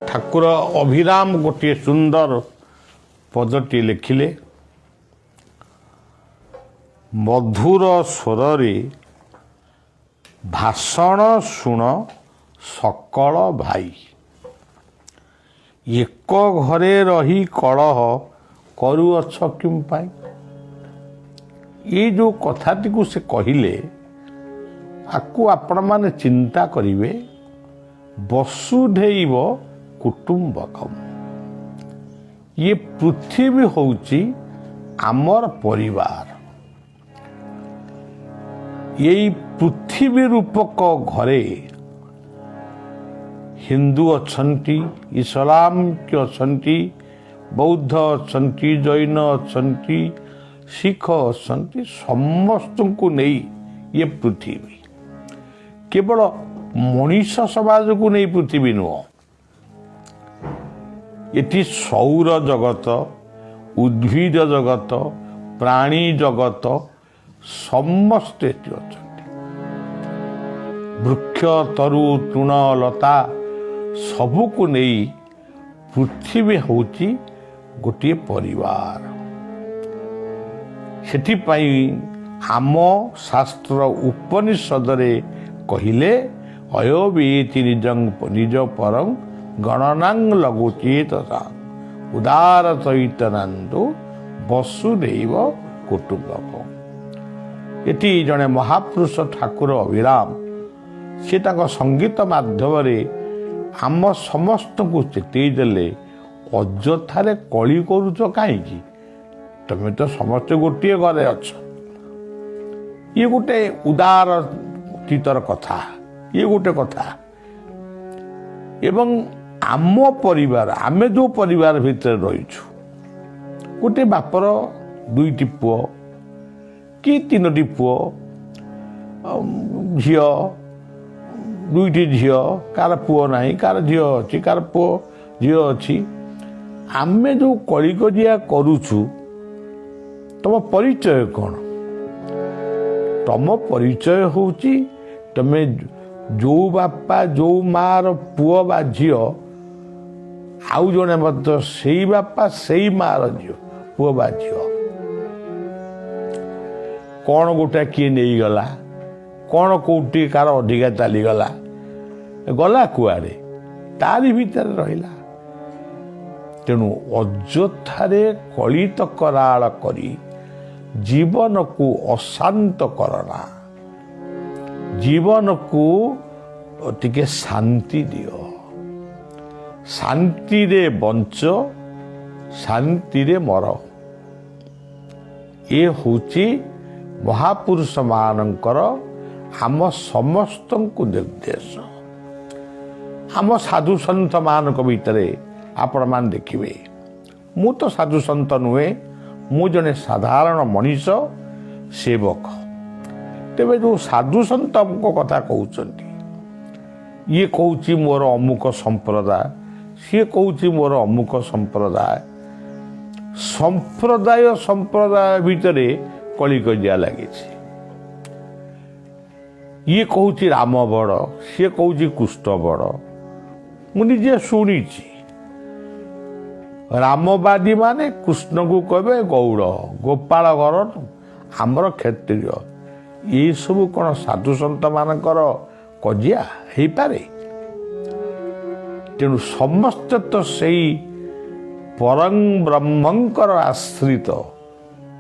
ଠାକୁର ଅଭିରାମ ଗୋଟିଏ ସୁନ୍ଦର ପଦଟି ଲେଖିଲେ, ମଧୁର ସ୍ୱରରେ ଭାଷଣ ଶୁଣ ସକଳ ଭାଇ, ଏକ ଘରେ ରହି କଳହ କରୁଅଛ କେଉଁ ପାଇଁ। ଏ ଯେଉଁ କଥାଟିକୁ ସେ କହିଲେ, ଆକୁ ଆପଣମାନେ ଚିନ୍ତା କରିବେ। ବସୁଧୈବ କୁଟୁମ୍ବକମ୍, ଇଏ ପୃଥିବୀ ହେଉଛି ଆମର ପରିବାର। ଏଇ ପୃଥିବୀ ରୂପକ ଘରେ ହିନ୍ଦୁ ଅଛନ୍ତି, ଇସଲାମିକ ଅଛନ୍ତି, ବୌଦ୍ଧ ଅଛନ୍ତି, ଜୈନ ଅଛନ୍ତି, ଶିଖ ଅଛନ୍ତି, ସମସ୍ତଙ୍କୁ ନେଇ ଇଏ ପୃଥିବୀ। କେବଳ ମଣିଷ ସମାଜକୁ ନେଇ ପୃଥିବୀ ନୁହଁ, ଏଠି ସୌର ଜଗତ, ଉଦ୍ଭିଦ ଜଗତ, ପ୍ରାଣୀ ଜଗତ ସମସ୍ତେ ଏଠି ଅଛନ୍ତି। ବୃକ୍ଷ ତରୁ ତୃଣ ଲତା ସବୁକୁ ନେଇ ପୃଥିବୀ ହେଉଛି ଗୋଟିଏ ପରିବାର। ସେଥିପାଇଁ ଆମ ଶାସ୍ତ୍ର ଉପନିଷଦରେ କହିଲେ, ଅୟୋବେତି ନିଜ ପରଂ ଗଣନାଂ ଲଘୁଚେତସା ଉଦାର ଚୈତନାନ୍ତୁ ବସୁଧୈବ କୁଟୁମ୍ବକମ୍। ଏଠି ଜଣେ ମହାପୁରୁଷ ଠାକୁର ଅଭିରାମ, ସେ ତାଙ୍କ ସଙ୍ଗୀତ ମାଧ୍ୟମରେ ଆମ ସମସ୍ତଙ୍କୁ ଚେତେଇ ଦେଲେ, ଅଯଥାରେ କଳି କରୁଛ କାହିଁକି? ତମେ ତ ସମସ୍ତେ ଗୋଟିଏ ଘରେ ଅଛ। ଇଏ ଗୋଟେ ଉଦାର ଚିତ୍ତର କଥା, ଇଏ ଗୋଟେ କଥା। ଏବଂ ଆମ ପରିବାର, ଆମେ ଯେଉଁ ପରିବାର ଭିତରେ ରହିଛୁ, ଗୋଟେ ବାପର ଦୁଇଟି ପୁଅ କି ତିନୋଟି ପୁଅ, ଝିଅ, ଦୁଇଟି ଝିଅ, କାହାର ପୁଅ ନାହିଁ, କାହାର ଝିଅ ଅଛି, କାହାର ପୁଅ ଝିଅ ଅଛି। ଆମେ ଯେଉଁ କଳିକଜିଆ କରୁଛୁ, ତମ ପରିଚୟ କ'ଣ? ତମ ପରିଚୟ ହେଉଛି ତମେ ଯେଉଁ ବାପା ଯେଉଁ ମାଆର ପୁଅ ବା ଝିଅ, ଆଉ ଜଣେ ମଧ୍ୟ ସେଇ ବାପା ସେଇ ମାଆର ଝିଅ, ପୁଅ ବା ଝିଅ। କ'ଣ ଗୋଟା କିଏ ନେଇଗଲା, କ'ଣ କେଉଁଠି କାହାର ଅଧିକା ଚାଲିଗଲା, ଗଲା କୁଆଡ଼େ, ତାରି ଭିତରେ ରହିଲା। ତେଣୁ ଅଯଥାରେ କଳିତ କରାଳ କରି ଜୀବନକୁ ଅଶାନ୍ତ କରନା। ଜୀବନକୁ ଟିକେ ଶାନ୍ତି ଦିଅ। ଶାନ୍ତିରେ ବଞ୍ଚ, ଶାନ୍ତିରେ ମର। ଏ ହେଉଛି ମହାପୁରୁଷ ମାନଙ୍କର ଆମ ସମସ୍ତଙ୍କୁ ନିର୍ଦ୍ଦେଶ। ଆମ ସାଧୁସନ୍ଥ ମାନଙ୍କ ଭିତରେ ଆପଣମାନେ ଦେଖିବେ, ମୁଁ ତ ସାଧୁସନ୍ଥ ନୁହେଁ, ମୁଁ ଜଣେ ସାଧାରଣ ମଣିଷ, ସେବକ। ତେବେ ଯେଉଁ ସାଧୁସନ୍ଥଙ୍କ କଥା କହୁଛନ୍ତି, ଇଏ କହୁଛି ମୋର ଅମୁକ ସମ୍ପ୍ରଦାୟ, ସିଏ କହୁଛି ମୋର ଅମୁକ ସମ୍ପ୍ରଦାୟ। ସମ୍ପ୍ରଦାୟ ଭିତରେ କଳିକଜିଆ ଲାଗିଛି। ଇଏ କହୁଛି ରାମ ବଡ଼, ସିଏ କହୁଛି କୃଷ୍ଣ ବଡ଼। ମୁଁ ନିଜେ ଶୁଣିଛି, ରାମବାଦୀ ମାନେ କୃଷ୍ଣକୁ କହିବେ ଗୌଡ଼, ଗୋପାଳ ଘର ଆମର କ୍ଷତ୍ରିୟ। ଏସବୁ କ'ଣ ସାଧୁସନ୍ଥ ମାନଙ୍କର କଜିଆ ହେଇପାରେ? ତେଣୁ ସମସ୍ତେ ତ ସେଇ ପରଂ ବ୍ରହ୍ମଙ୍କର ଆଶ୍ରିତ।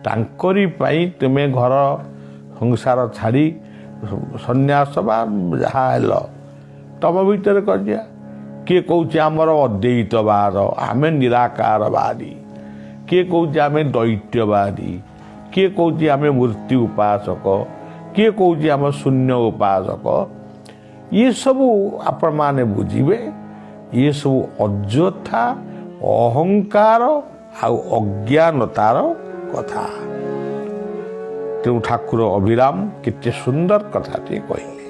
ତାଙ୍କରି ପାଇଁ ତୁମେ ଘର ସଂସାର ଛାଡ଼ି ସନ୍ନ୍ୟାସ ବା ଯାହା ହେଲ, ତମ ଭିତରେ କଜିଆ। କିଏ କହୁଛି ଆମର ଅଦ୍ୱୈତବାଦ, ଆମେ ନିରାକାରବାଦୀ। କିଏ କହୁଛି ଆମେ ଦୈତ୍ୟବାଦୀ। କିଏ କହୁଛି ଆମେ ମୂର୍ତ୍ତି ଉପାସକ। କିଏ କହୁଛି ଆମେ ଶୂନ୍ୟ ଉପାସକ। ଇଏସବୁ ଆପଣମାନେ ବୁଝିବେ, ଇଏସବୁ ଅଯଥା ଅହଙ୍କାର ଆଉ ଅଜ୍ଞାନତାର କଥା। ତେଣୁ ଠାକୁର ଅଭିରାମ କେତେ ସୁନ୍ଦର କଥାଟି କହିଲେ।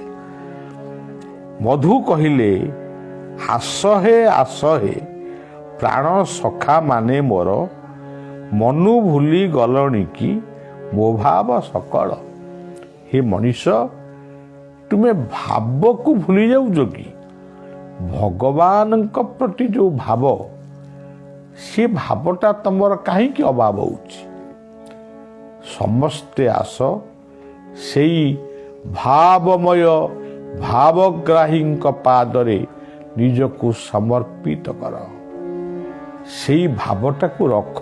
ମଧୁ କହିଲେ, ଆସହେ ଆସହେ ପ୍ରାଣ ସଖା ମାନେ ମୋର, ମନୁ ଭୁଲି ଗଲଣି କି ମୋ ଭାବ ସକଳ। ହେ ମଣିଷ, ତୁମେ ଭାବକୁ ଭୁଲି ଯାଉଛ କି? भगवान प्रति जो भाव से भावटा तुमर कहीं अभाव होची समस्ते आस से भावमय भावग्राही पादरे निजको समर्पित कर से भावटा को रख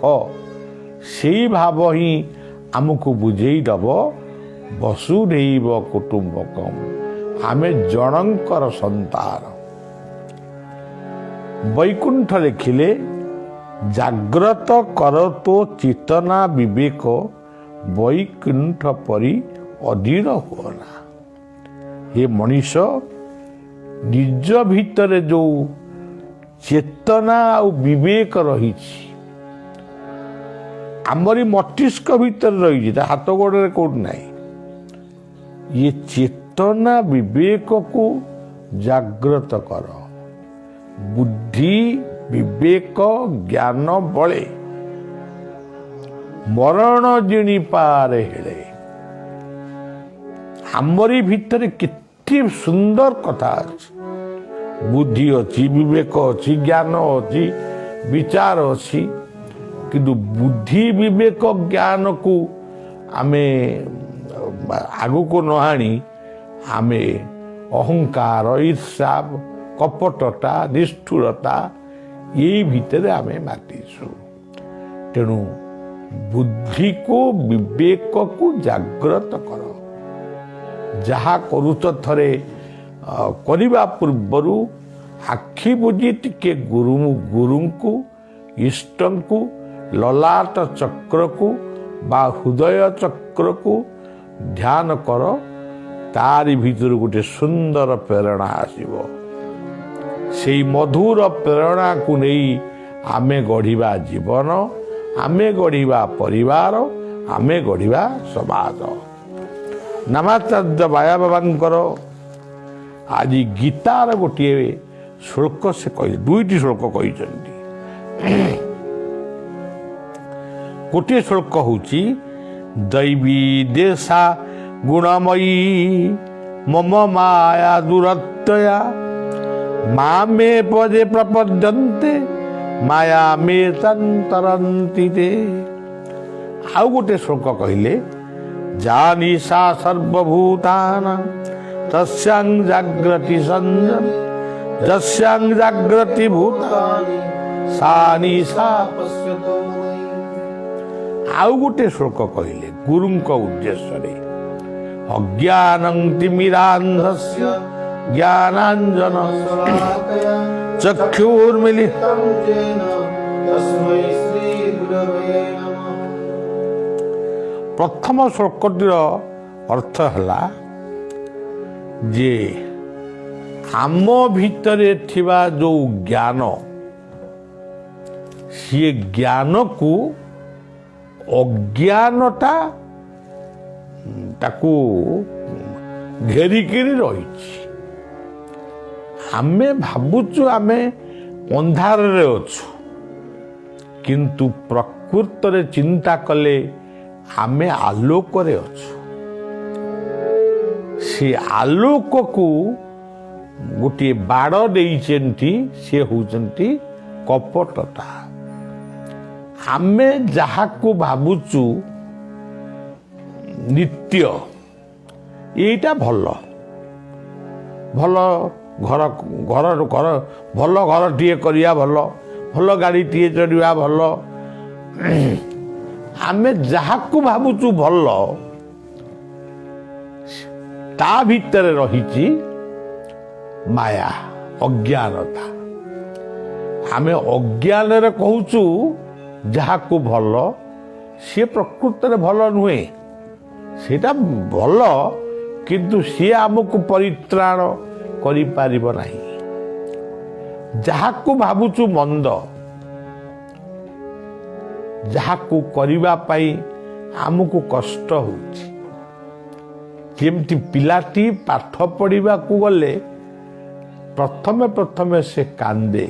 से भाव ही आमको बुझेई दब वसुधैव कुटुंबकम आमे जनकर संतान। वैकुंठ लिखिले जाग्रत कर तो चेतना विवेक वैकुंठ परी अधीर होना। ये मनीष निज भितर जो चेतना और विवेक रही आमरी मस्तिष्क भीतर रही हाथ गोड़े कौट नहीं ये चेतना विवेक को जाग्रत कर बुद्धि विवेक ज्ञान बले मरण जिणी पारे हेले आमरी भीतर कितनी सुंदर कथा अच्छी बुद्धि अच्छी विवेक अच्छी ज्ञान अच्छी विचार अच्छी किंतु बुद्धि विवेक ज्ञान को आमे आगु को नहाणी आमे अहंकार ईर्षा कपटता निष्ठुरता यही भितर आमे मातीसु तेणु बुद्धि को विवेक को जाग्रत कर जहा करुच थरे करने पूर्वर आखि बुझी टिके गुरु को इष्ट को ललाट चक्र को बा हृदय चक्र को ध्यान कर तारी भीतर गोटे सुंदर प्रेरणा आसीबो से मधुर प्रेरणा को नहीं आमे गढ़िबा जीवन आमे गढ़िबा परिवार आमे गढ़िबा समाज। नमाचार्य बाया बाबांकर आज गीतार गोटे श्लोक से कह दुईटी श्लोक कहते गोटे श्लोक होची दैवी देशा गुणमयी मम माया दुरत्तया मामे पदे प्रपद्यन्ते माया मे तंतरन्ति ते। आउ गोटे श्लोक कहले जानी सा सर्वभूतानां तस्यां जाग्रति संयम जस्यां जाग्रति भूतानि सा निशा पश्यतो। आउ गोटे श्लोक कहले गुरुंक उद्देश्य अज्ञानं तिमिरान्धस्य ज्ञानांजन चक्षुर्मिलितं येन तस्मै श्री गुरवे नमः। प्रथम श्लोकटीर अर्थ है जे आम भितरे थिबा जो ज्ञान सी ज्ञान को अज्ञानटा ताकू घेरिकी रही आमे भावुचु आमे अंधार रे अच्छु किंतु प्रकृत रे चिंता कले आमे आलोक रे अच्छु से आलोक को गोटे बाड़ देइचेंती से होचंती कपटता आमे जहा को भावुचु नित्य एटा भल भल घर घर घर भल घर टीए करिया भल भल गाड़ी टीए चढ़िया भल आमे जहा को भावुचु भल ता भीतर रही माया अज्ञानता आमे अज्ञान रे कहूचु जहा को भल सी प्रकृत रे भल नुहे सेटा भल किंतु सी आमको परित्राण करि पारिबो नाही जहा को भावुचु मंद जहा को करिबा पाई आमको कष्ट होची केमती पिलाटी पाठ पढ़िबा को गले प्रथमे प्रथमे से कांदे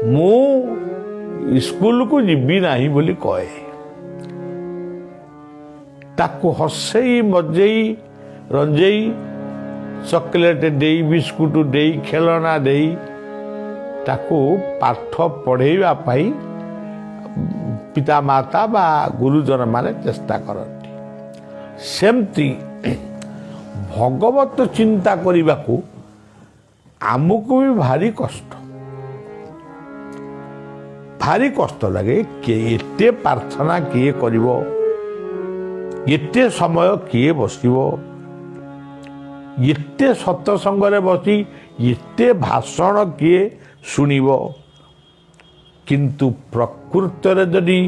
मु स्कूल को जीवी नाही बोली कहे ताको हसई मजेई रंजेई चॉकलेट देई बिस्कुट देई खेलना देई ताकू पाठ पढ़ेवा पाई पिता माता बा गुरुजन माने चेष्टा करती सेमती भगवत चिंता करने को आमको भी भारी कष्ट लगे एते प्रार्थना किए करिवो एते समय किए बसिवो एते सत्संग रे बसी एते भाषण किए सुनिवो किंतु प्रकृत रे जदि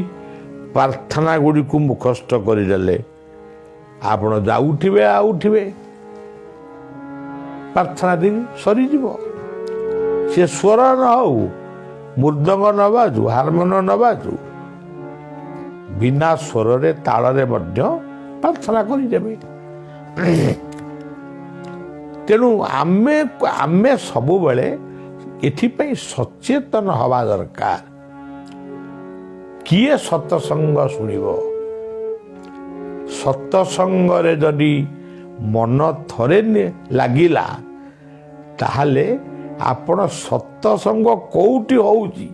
प्रार्थना गुड़ी को मुखस्त करदेले आपण जाउठिबे आउठिबे प्रार्थना दिन सरीजीव से स्वर न हो मृदंग न बाजू हारमोनियम न बाजू बिना स्वर रे ताल रे मध्य प्रार्थना करदेवे तेणु आमे आमे सबु बेले एथिपाई सचेतन हवा दरकार किए सत्संग शुणिबो सत्संग रे जदि मन थरे लागिला ताहले आपण सत्संग कोउटी होउची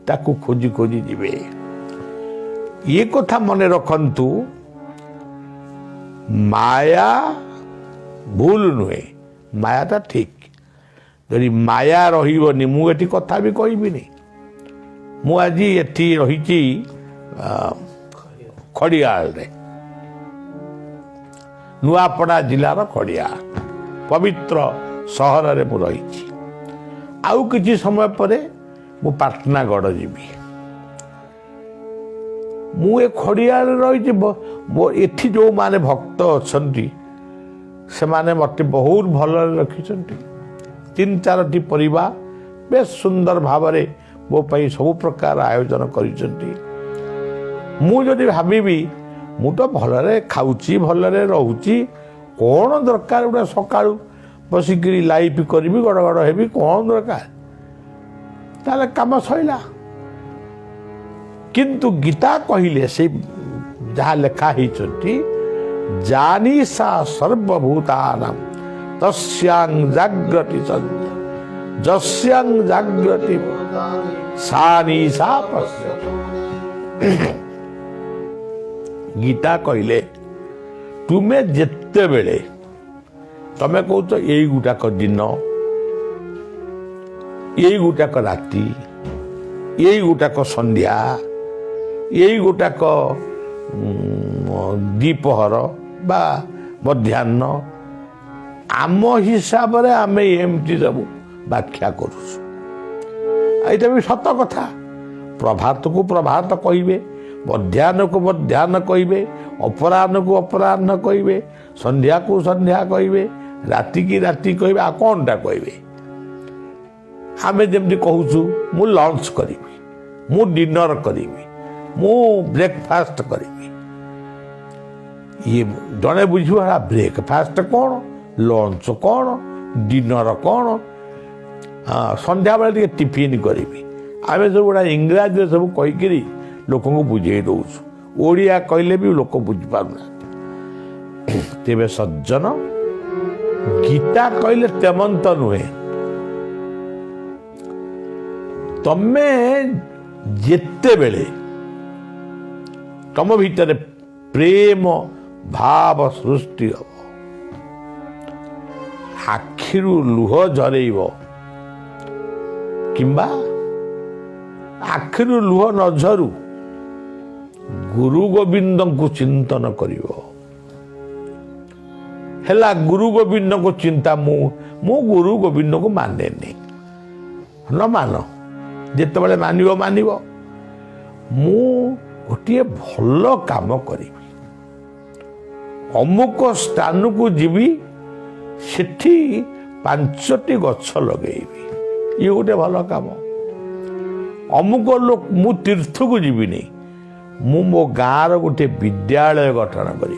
ताकू खोजी खोजी जिवे ये कथा मने रखंतु माया भूल नुहे मायाटा ठीक जदि माया रही मु एटी कथा भी कहबिनी मु आज एटी रही खड़ियाल रे नुआपड़ा जिलार खड़ियाल पवित्र सहर रे मु रही आउ किछि समय परे मु पाटनागढ़ जीवी मु ए खड़ियाल रही एठी जो माने भक्त अछंती से माने मते बहुत भल रखिछंती 3-4टी परिवार बेस सुंदर भाव रे मो पई सब प्रकार आयोजन करिछंती मु जदि भाबिबी मु तो भलरे खाउची भलरे रहूची कौन दरकार गोटे सकाळू बसिकी लाइफ करी गड़ गड़ हेबी कौन दरकार ताले काम सइला किंतु गीता कहिले से जहाँ लेखा ही जानी सा सर्वभूतानां तस्यां जाग्रति जस्यां जाग्रति सानी सा पश्यति गीता कहले तुम्हें जेते बेले तमे कहूच यही गुटाक दिन यही गुटाक राति यही गुटाक संध्या यही गुटाक द्विपहर बा मध्याह्न आम हिसाब रे आमे एमती सब व्याख्या करूँ एटा भी सत कथा प्रभात को प्रभात कहिबे मध्याह्न को मध्याह्न कहिबे अपराह्न को अपराह्न कहिबे संध्या को संध्या कहिबे राति की राति कहिबे आ कोनटा कहिबे आमे जेमती कहूछु मु लंच करिबी मु डिनर करिबी मु ब्रेकफास्ट करिबी ये जड़े बुझा ब्रेकफास्ट कौन लंच कौन डिनर कौन संध्या बेले टिफिन करी आम सब गुड़ा इंग्राजी सब कहीकि लोक बुझे दौचु ओडिया कहले भी लोक बुझिपारना तेरे सज्जन गीता कहले तेमंत नुहे तमे जेते बेले तम भीतर प्रेम भाव सृष्टि हम आखिरु लुह झरेब किंबा आखिरु लुह न झरू गुरु गोविंद को चिंतन करिवो हेला गुरु गोविंद को चिंता मु गुरु गोविंद को माने न मान जिते बड़े मानिबो मानिबो मु गोटे भल काम करी अमुक स्थान को जीवी सेठी 5टी गछ लगेबी ये गोटे भल काम अमुक लोक मु तीर्थ को जीविनी मु मो गाँव गोटे विद्यालय गठन करी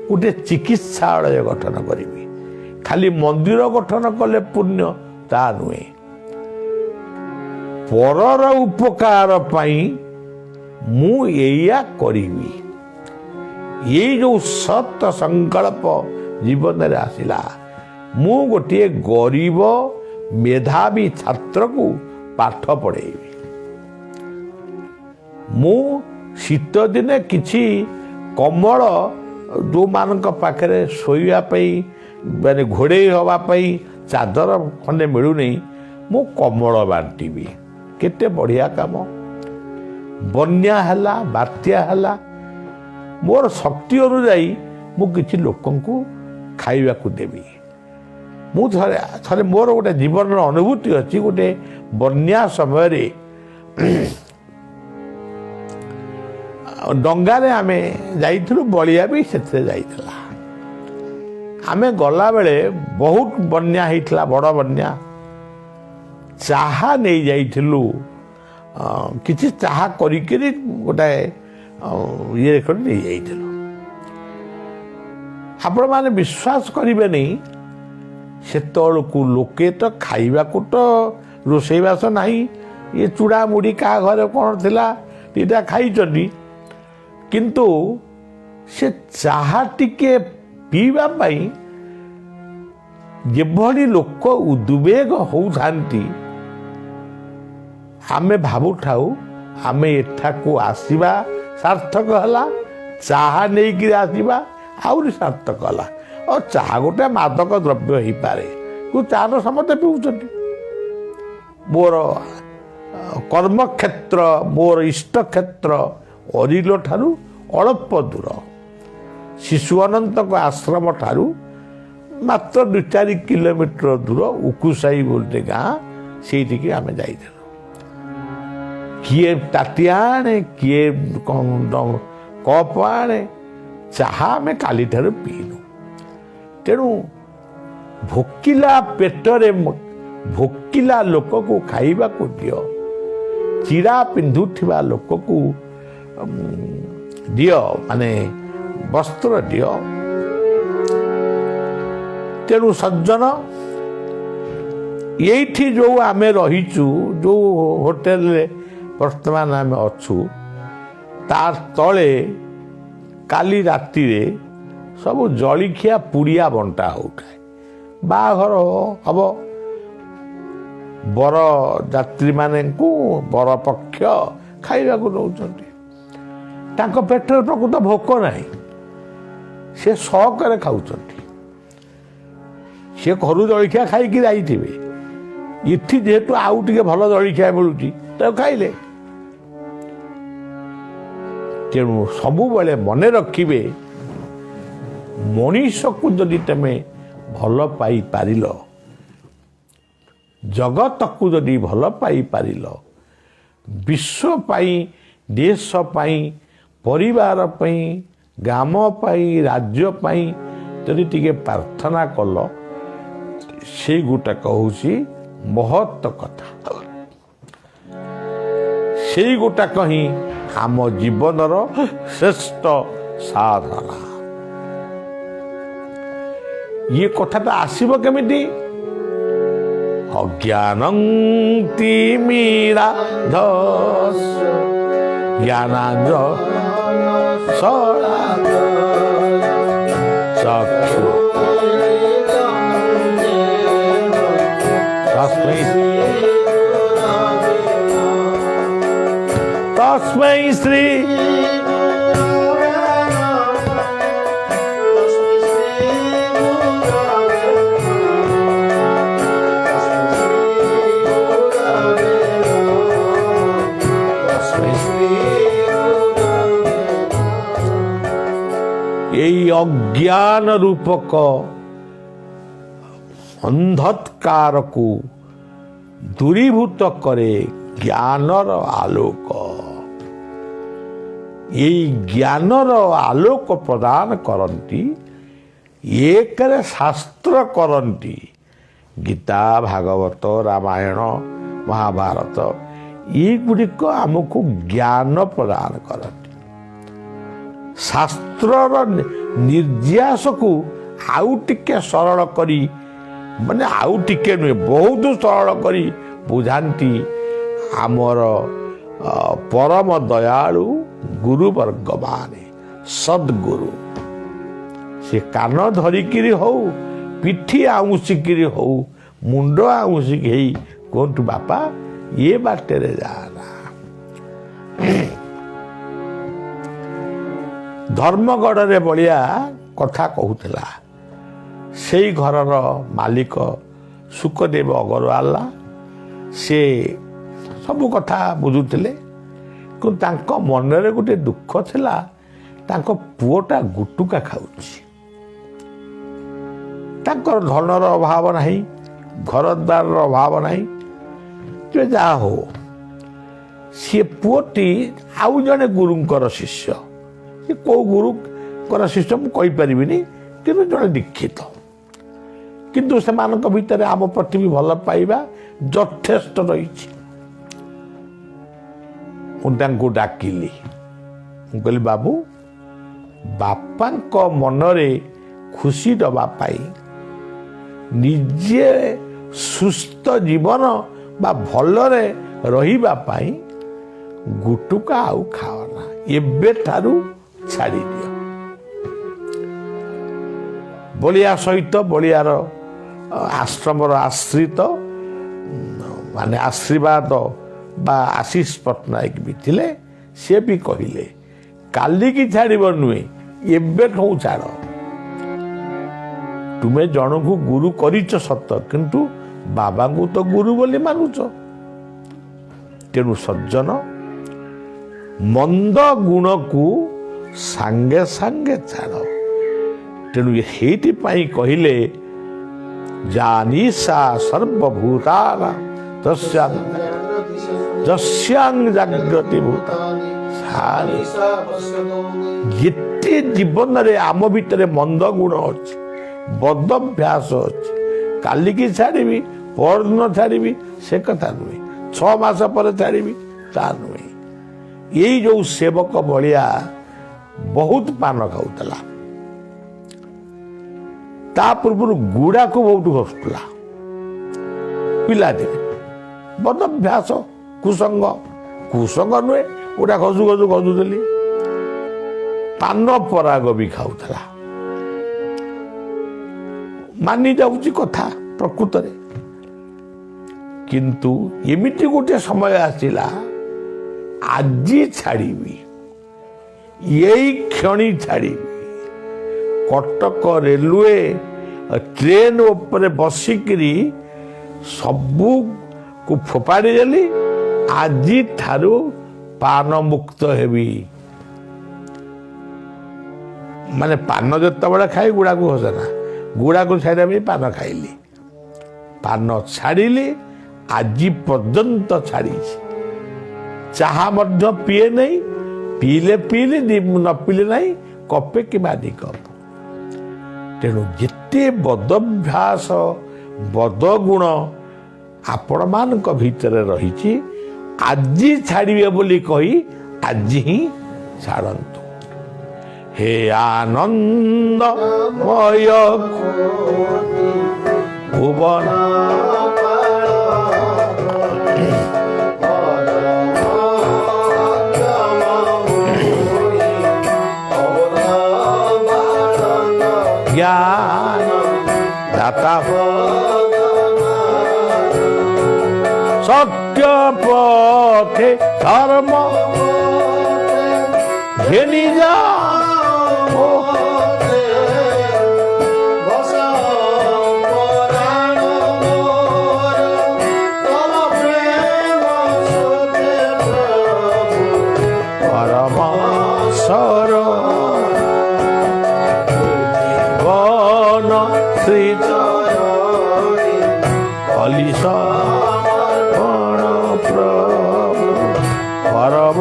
गोटे चिकित्सालय गठन करी खाली मंदिर गठन कले पुण्य ता नुहे परर उपकार पाई मु एया करीबी ये जो सत संकल्प जीवन रे आसिला मु गोटे गरीब मेधावी छात्र को पाठ पढ़ेबी मु शीत दिने किछि कमल जो मान पाखे शोवाई माने घोड़े हवाई चादर खंडे मिलूनी मु कमल बांटीबी केते बढ़िया काम बन्या हला बात्या हला मोर शक्ति अनुजाई मु किछि लोकंकु खाइबा को देबी मु थरे मोर गोटे जीवन अनुभूति अच्छी गोटे बन्या समय रे डंगारे आमे जाइथिलु बलिया भी सेथे जाइतला आमे गला बेले बहुत बन्या हितला बड़ बन्या चाहा नहीं जाइथिलु किछि चाहा करिकरी गोटे ये कर नहीं जाइथिलु आपण माने विश्वास करिवे नहीं सेतळकु लोके तो खाइबा को तो रोषेईबास नहीं ये चूड़ा मुड़ी का घर कौन थिला तीटा खाई चली किंतु से चाहा टिके पीवा पाई जेभली लोक उद्वेग होउथांती आमे भाबु ठाऊ आमे एठा को आसीबा सार्थक हला चाहा नहीं कि आसीबा आउरी सार्थक हला और चाहा गोटे मादक द्रव्य ही पारे को चार समते पीउछंती मोर कर्म क्षेत्र मोर इष्ट क्षेत्र अरिलो ठारू अल्प दूर शिशु अनंत आश्रम ठारू मात्र 2-4 किलोमीटर दूर उकुसाई बोलते गाँ से आम जा किए ताटिया आने किए कप आने चाहा आम काली ठारू पीनु तेणु भोकिला पेटरे भोकिला लोक को खाइबा को दियो चिरा पिंधुथिबा लोक को दियो माने वस्त्र दियो तेणु सज्जन ये जो आम रहीचु जो होटेल वर्तमान आम अच्छु तार तले काली राति रे सब जलिखिया पुड़िया बंटा होता बाघर हम बर यात्री माने बर पक्ष खाइबा को दौरान तांको पेटर प्रकृत भोक नहीं से शौक खाऊं सी घर जलिखिया खाई जाइए इति जेहेतु आउ टे भल जलिखिया मिलूँ तो खाइले तेणु सबु बेले मन रखिबे मनीष को जदि तमे भल पाई पारिल जगत को जदि भल पाई पारिल विश्व पाई देश पाई परिवार पाई ग्राम पाई राज्य पाई जदि टिके प्रार्थना कल से गोटाक हूँ महत्व कथा से गोटाक ही आम जीवनर श्रेष्ठ साधना ये कथाटा आसीब केमिति अज्ञानं तिमिरा ज्ञानांज चक्षु तस्मै श्री यही अज्ञान रूपक अंधकार को दूरीभूत करे ज्ञानर आलोक यही ज्ञानर आलोक प्रदान करती एक शास्त्र करती गीता भागवत रामायण महाभारत ये गुड़िक आमको ज्ञान प्रदान करती शास्त्र निर्यास को आउ टिके सरल करी माने आउ टिके नुहे बहुत सरल करी बुझाती आमर परम दयालु गुरुवर्ग माने सद्गुरु से कान धरिकी हो ପିଠି ଆଉଁସିକିରି ହଉ ମୁଣ୍ଡ ଆଉଁସିକି ହେଇ କୁହନ୍ତୁ ବାପା ଏ ବାଟରେ ଯାଆନା। ଧର୍ମଗଡ଼ରେ ବଳିଆ କଥା କହୁଥିଲା। ସେଇ ଘରର ମାଲିକ ସୁକଦେବ ଅଗରୱାଲା ସେ ସବୁ କଥା ବୁଝୁଥିଲେ, କିନ୍ତୁ ତାଙ୍କ ମନରେ ଗୋଟେ ଦୁଃଖ ଥିଲା, ତାଙ୍କ ପୁଅଟା ଗୁଟୁକା ଖାଉଛି। ତାଙ୍କର ଧନର ଅଭାବ ନାହିଁ, ଘରଦ୍ୱାରର ଅଭାବ ନାହିଁ, ଯେ ଯାହା ହଉ ସିଏ ପୁଅଟି ଆଉ ଜଣେ ଗୁରୁଙ୍କର ଶିଷ୍ୟ। ସେ କେଉଁ ଗୁରୁଙ୍କର ଶିଷ୍ୟ ମୁଁ କହିପାରିବିନି, କିନ୍ତୁ ଜଣେ ଦୀକ୍ଷିତ। କିନ୍ତୁ ସେମାନଙ୍କ ଭିତରେ ଆମ ପ୍ରତି ବି ଭଲ ପାଇବା ଯଥେଷ୍ଟ ରହିଛି। ମୁଁ ତାଙ୍କୁ ଡାକିଲି, ମୁଁ କହିଲି ବାବୁ, ବାପାଙ୍କ ମନରେ ଖୁସି ଦେବା ପାଇଁ, ନିଜେ ସୁସ୍ଥ ଜୀବନ ବା ଭଲରେ ରହିବା ପାଇଁ ଗୁଟୁକା ଆଉ ଖାଅନା, ଏବେଠାରୁ ଛାଡ଼ିଦିଅ। ବଳିଆ ସହିତ ବଳିଆର ଆଶ୍ରମର ଆଶ୍ରିତ ମାନେ ଆଶୀର୍ବାଦ ବା ଆଶିଷ ପଟ୍ଟନାୟକ ବି ଥିଲେ। ସେ ବି କହିଲେ କାଲିକି ଛାଡ଼ିବ ନୁହେଁ, ଏବେଠୁ ଛାଡ଼। ତୁମେ ଜଣକୁ ଗୁରୁ କରିଛ ସତ, କିନ୍ତୁ ବାବାଙ୍କୁ ତ ଗୁରୁ ବୋଲି ମାନୁଛ। ତେଣୁ ସଜ୍ଜନ ମନ୍ଦ ଗୁଣକୁ ସାଙ୍ଗେ ସାଙ୍ଗେ ଛାଡ଼। ତେଣୁ ସେଇଥିପାଇଁ କହିଲେ ଜାନିସା ସର୍ବଭୂତାନାଂ ଯସ୍ୟାଂ ଜାଗ୍ରତି ଭୂତା। ଯେତେ ଜୀବନରେ ଆମ ଭିତରେ ମନ୍ଦ ଗୁଣ ଅଛି, ବଦଭ୍ୟାସ ଅଛି, କାଲିକି ଛାଡ଼ିବି, ପରଦିନ ଛାଡ଼ିବି, ସେ କଥା ନୁହେଁ। 6 ମାସ ପରେ ଛାଡ଼ିବି, ତା ନୁହେଁ। ଏଇ ଯୋଉ ସେବକ ବଳିଆ ବହୁତ ପାନ ଖାଉଥିଲା, ତା ପୂର୍ବରୁ ଗୁଡ଼ାକୁ ବହୁତ ଘଷୁଥିଲା। ପିଲାଦିନେ ବଦଭ୍ୟାସ, କୁସଙ୍ଗ ନୁହେଁ, ଗୁଡ଼ା ଘଷୁଥିଲି। ପାନ ପରାଗ ବି ଖାଉଥିଲା। ମାନି ଯାଉଛି କଥା ପ୍ରକୃତରେ, କିନ୍ତୁ ଏମିତି ଗୋଟେ ସମୟ ଆସିଲା, ଆଜି ଛାଡ଼ିବି, ଏଇ କ୍ଷଣି ଛାଡ଼ିବି। କଟକ ରେଲୱେ ଟ୍ରେନ ଉପରେ ବସିକିରି ସବୁକୁ ଫୋପାଡ଼ି ଦେଲି। ଆଜିଠାରୁ ପାନ ମୁକ୍ତ ହେବି। ମାନେ ପାନ ଯେତେବେଳେ ଖାଇ ଗୁଡ଼ାକୁ ଘଷେନା, ଗୁଡ଼ାକୁ ଛାଡ଼ିବା ପାଇଁ ପାନ ଖାଇଲି। ପାନ ଛାଡ଼ିଲି, ଆଜି ପର୍ଯ୍ୟନ୍ତ ଛାଡ଼ିଛି। ଚାହା ମଧ୍ୟ ପିଏ ନାହିଁ, ପିଇଲେ ନ ପିଇଲେ ନାହିଁ, କପେ କିମ୍ବା 2 କପ୍। ତେଣୁ ଯେତେ ବଦଭ୍ୟାସ ବଦଗୁଣ ଆପଣମାନଙ୍କ ଭିତରେ ରହିଛି, ଆଜି ଛାଡ଼ିବେ ବୋଲି କହି ଆଜି ହିଁ ଛାଡ଼ନ୍ତୁ। ହେ ଆନନ୍ଦମୟ ଭୁବନ জ্ঞান দাতা সত্য পথে ধর্ম ঘেনি যা পরমাসর জীবন শ্রী কলিশ পরম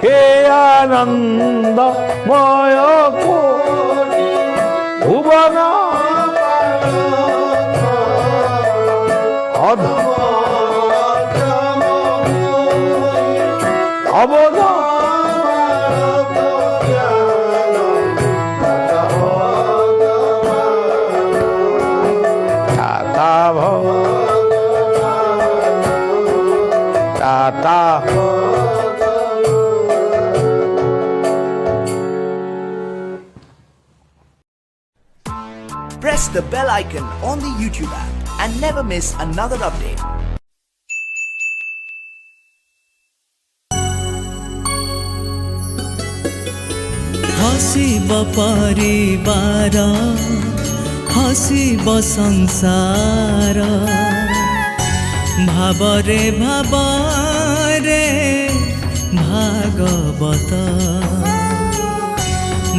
হে আনন্দময় ভুবন অবদ দাতা the bell icon on the YouTube app and never miss another update. Hasib परिवार हसिब संसार भावरे भावरे भागवत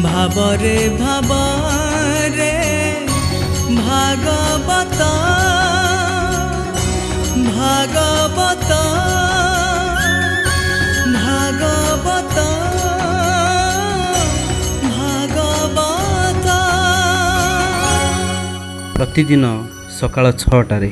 भावरे भावरे भागवत भागवत भागवत प्रतिदिन सकाळ 6टारे